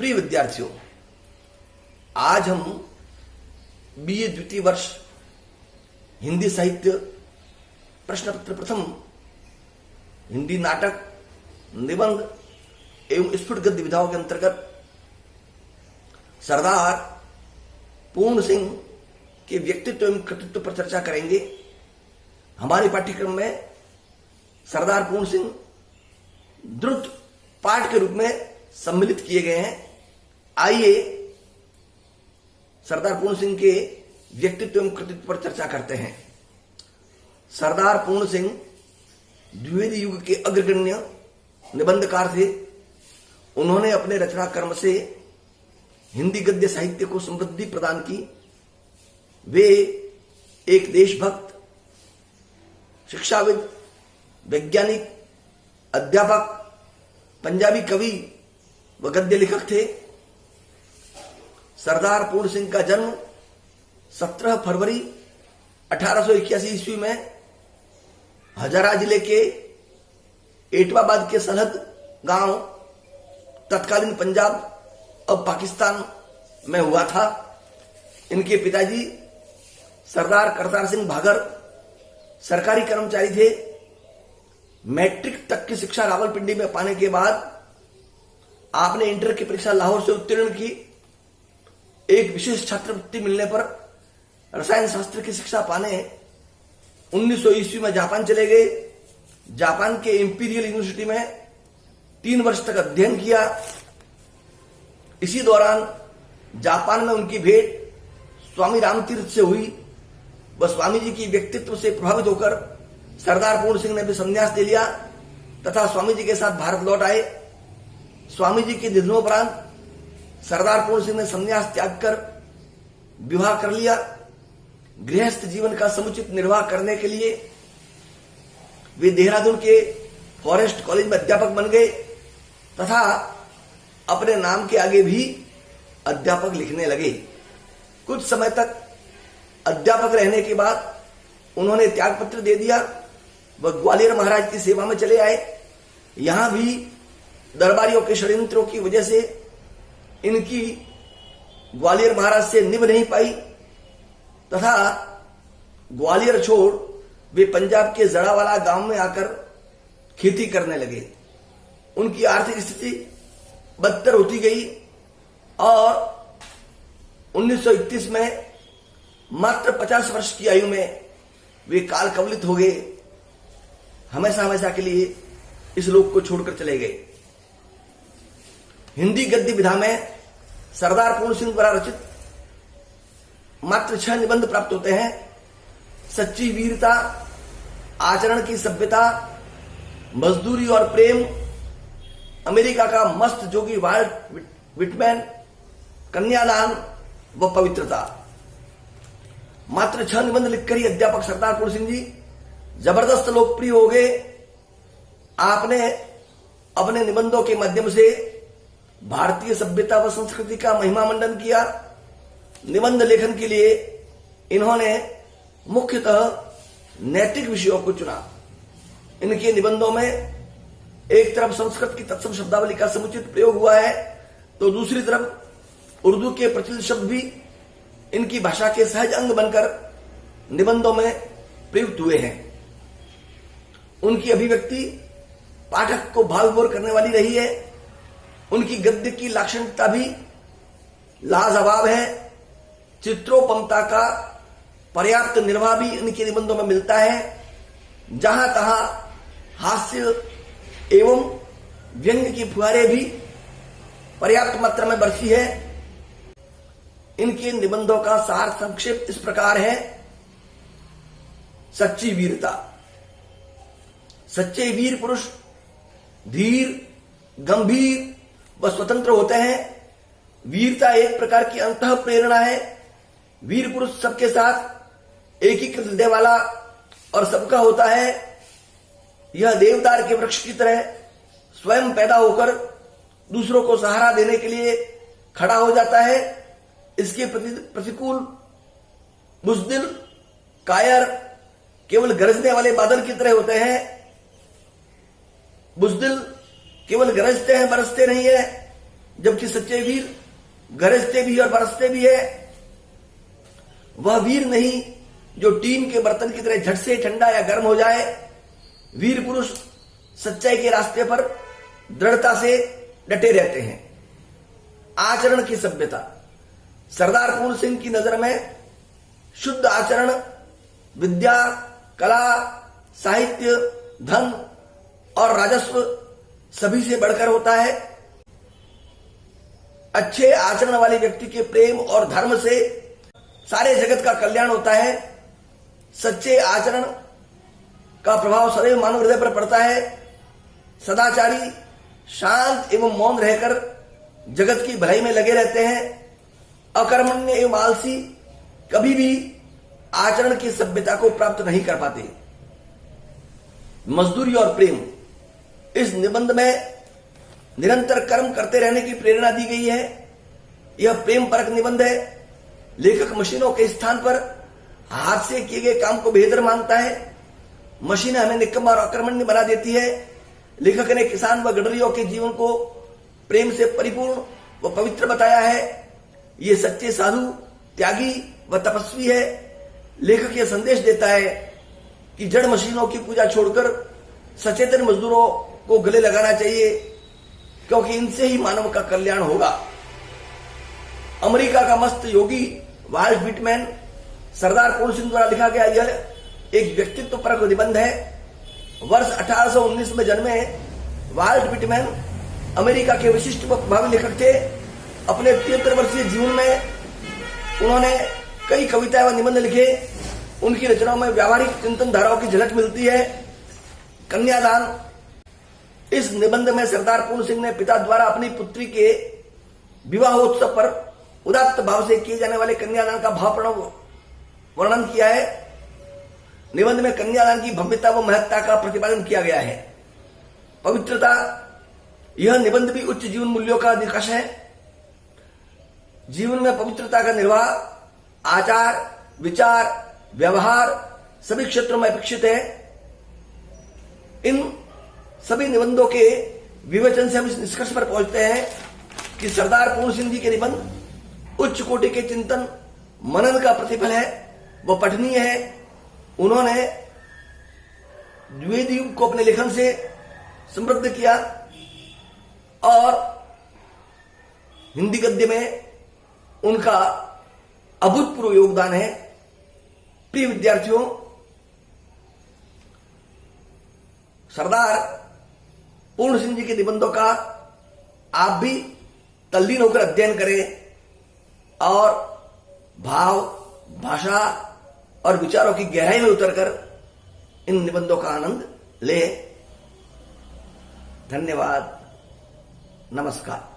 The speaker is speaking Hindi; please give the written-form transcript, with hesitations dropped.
प्रिय विद्यार्थियों, आज हम बीए द्वितीय वर्ष हिंदी साहित्य प्रश्न पत्र प्रथम हिंदी नाटक निबंध एवं स्फुट गद्य विधाओं के अंतर्गत सरदार पूर्ण सिंह के व्यक्तित्व एवं कृतित्व पर चर्चा करेंगे। हमारे पाठ्यक्रम में सरदार पूर्ण सिंह द्रुत पाठ के रूप में सम्मिलित किए गए हैं। आइए सरदार पूर्ण सिंह के व्यक्तित्व एवं कृतित्व पर चर्चा करते हैं। सरदार पूर्ण सिंह द्विवेदी युग के अग्रगण्य निबंधकार थे। उन्होंने अपने रचना कर्म से हिंदी गद्य साहित्य को समृद्धि प्रदान की। वे एक देशभक्त, शिक्षाविद, वैज्ञानिक, अध्यापक, पंजाबी कवि व गद्य लेखक थे। सरदार पूर्ण सिंह का जन्म 17 फरवरी 1881 ईस्वी में हजारा जिले के एटवाबाद के सनहद गांव तत्कालीन पंजाब अब पाकिस्तान में हुआ था। इनके पिताजी सरदार करतार सिंह भागर सरकारी कर्मचारी थे। मैट्रिक तक की शिक्षा रावलपिंडी में पाने के बाद आपने इंटर की परीक्षा लाहौर से उत्तीर्ण की। एक विशेष छात्रवृत्ति मिलने पर रसायन शास्त्र की शिक्षा पाने 1900 ईस्वी में जापान चले गए। जापान के इंपीरियल यूनिवर्सिटी में 3 वर्ष तक अध्ययन किया। इसी दौरान जापान में उनकी भेंट स्वामी रामतीर्थ से हुई। वह स्वामी जी की व्यक्तित्व से प्रभावित होकर सरदार पूर्ण सिंह ने भी संन्यास ले लिया तथा स्वामी जी के साथ भारत लौट आए। स्वामी जी के निधनोपरांत सरदार पूर्ण सिंह ने संन्यास त्याग कर विवाह कर लिया। गृहस्थ जीवन का समुचित निर्वाह करने के लिए वे देहरादून के फॉरेस्ट कॉलेज में अध्यापक बन गए तथा अपने नाम के आगे भी अध्यापक लिखने लगे। कुछ समय तक अध्यापक रहने के बाद उन्होंने त्यागपत्र दे दिया। वह ग्वालियर महाराज की सेवा में चले आए। यहां भी दरबारियों के षड्यंत्रों की वजह से इनकी ग्वालियर महाराज से निभ नहीं पाई तथा ग्वालियर छोड़ वे पंजाब के जड़ावाला गांव में आकर खेती करने लगे। उनकी आर्थिक स्थिति बदतर होती गई और 1931 में मात्र 50 वर्ष की आयु में वे काल कवलित हो गए। हमेशा हमेशा के लिए इस लोक को छोड़कर चले गए। हिंदी गद्य विधा में सरदार पूर्ण सिंह द्वारा रचित मात्र 6 निबंध प्राप्त होते हैं। सच्ची वीरता, आचरण की सभ्यता, मजदूरी और प्रेम, अमेरिका का मस्त जोगी वाल्ट विटमैन, कन्यादान व पवित्रता। मात्र 6 निबंध लिखकर ही अध्यापक सरदार पूर्ण सिंह जी जबरदस्त लोकप्रिय हो गए। आपने अपने निबंधों के माध्यम से भारतीय सभ्यता व संस्कृति का महिमा मंडन किया। निबंध लेखन के लिए इन्होंने मुख्यतः नैतिक विषयों को चुना। इनके निबंधों में एक तरफ संस्कृत की तत्सम शब्दावली का समुचित प्रयोग हुआ है तो दूसरी तरफ उर्दू के प्रचलित शब्द भी इनकी भाषा के सहज अंग बनकर निबंधों में प्रयुक्त हुए हैं। उनकी अभिव्यक्ति पाठक को भाव विभोर करने वाली रही है। उनकी गद्य की लाक्षणिकता भी लाजवाब है। चित्रोपमता का पर्याप्त निर्वाह भी इनके निबंधों में मिलता है। जहां तहां हास्य एवं व्यंग्य की फुहारें भी पर्याप्त मात्रा में बरसी है। इनके निबंधों का सार संक्षेप इस प्रकार है। सच्ची वीरता। सच्चे वीर पुरुष धीर, गंभीर व स्वतंत्र होते हैं। वीरता एक प्रकार की अंतः प्रेरणा है। वीर पुरुष सबके साथ एकीकृत हृदय वाला और सबका होता है। यह देवदार के वृक्ष की तरह स्वयं पैदा होकर दूसरों को सहारा देने के लिए खड़ा हो जाता है। इसके प्रतिकूल बुज़दिल, कायर केवल गरजने वाले बादल की तरह होते हैं। बुज़दिल केवल गरजते हैं, बरसते नहीं है। जबकि सच्चे वीर गरजते भी और बरसते भी है। वह वीर नहीं जो टीन के बर्तन की तरह झट से ठंडा या गर्म हो जाए। वीर पुरुष सच्चाई के रास्ते पर दृढ़ता से डटे रहते हैं। आचरण की सभ्यता। सरदार पूर्ण सिंह की नजर में शुद्ध आचरण विद्या, कला, साहित्य, धन और राजस्व सभी से बढ़कर होता है। अच्छे आचरण वाले व्यक्ति के प्रेम और धर्म से सारे जगत का कल्याण होता है। सच्चे आचरण का प्रभाव सदैव मानव हृदय पर पड़ता है। सदाचारी शांत एवं मौन रहकर जगत की भलाई में लगे रहते हैं। अकर्मण्य एवं आलसी कभी भी आचरण की सभ्यता को प्राप्त नहीं कर पाते। मजदूरी और प्रेम। इस निबंध में निरंतर कर्म करते रहने की प्रेरणा दी गई है। यह प्रेम परक निबंध है। लेखक मशीनों के स्थान पर हाथ से किए गए काम को बेहतर मानता है। मशीनें हमें निकम्मा और अकर्मण्य बना देती है। लेखक ने किसान व गडरियों के जीवन को प्रेम से परिपूर्ण व पवित्र बताया है। ये सच्चे साधु, त्यागी व तपस्वी है। लेखक यह संदेश देता है कि जड़ मशीनों की पूजा छोड़कर सचेतन मजदूरों को गले लगाना चाहिए, क्योंकि इनसे ही मानव का कल्याण होगा। अमेरिका का मस्त योगी वाल्ट व्हिटमैन सरदार पूर्ण सिंह द्वारा लिखा गया यह एक व्यक्तित्व परक निबंध है। वर्ष 1819 में जन्मे वाल्ट व्हिटमैन अमेरिका के विशिष्ट व प्रभावी लेखक थे। अपने 73 वर्षीय जीवन में उन्होंने कई कविताएं व निबंध लिखे। उनकी रचनाओं में व्यावहारिक चिंतन धाराओं की झलक मिलती है। कन्यादान। इस निबंध में सरदार पूर्ण सिंह ने पिता द्वारा अपनी पुत्री के विवाहोत्सव पर उदात्त भाव से किए जाने वाले कन्यादान का भावपूर्ण वर्णन किया है। निबंध में कन्यादान की भव्यता व महत्ता का प्रतिपादन किया गया है। पवित्रता। यह निबंध भी उच्च जीवन मूल्यों का निष्कर्ष है। जीवन में पवित्रता का निर्वाह आचार, विचार, व्यवहार सभी क्षेत्रों में अपेक्षित है। इन सभी निबंधों के विवेचन से हम इस निष्कर्ष पर पहुंचते हैं कि सरदार पूर्ण सिंह जी के निबंध उच्च कोटि के चिंतन मनन का प्रतिफल है, वह पठनीय है। उन्होंने द्विवेदी युग को अपने लेखन से समृद्ध किया और हिंदी गद्य में उनका अभूतपूर्व योगदान है। प्रिय विद्यार्थियों, सरदार पूर्ण सिंह जी के निबंधों का आप भी तल्लीन होकर अध्ययन करें और भाव, भाषा और विचारों की गहराई में उतरकर इन निबंधों का आनंद लें। धन्यवाद। नमस्कार।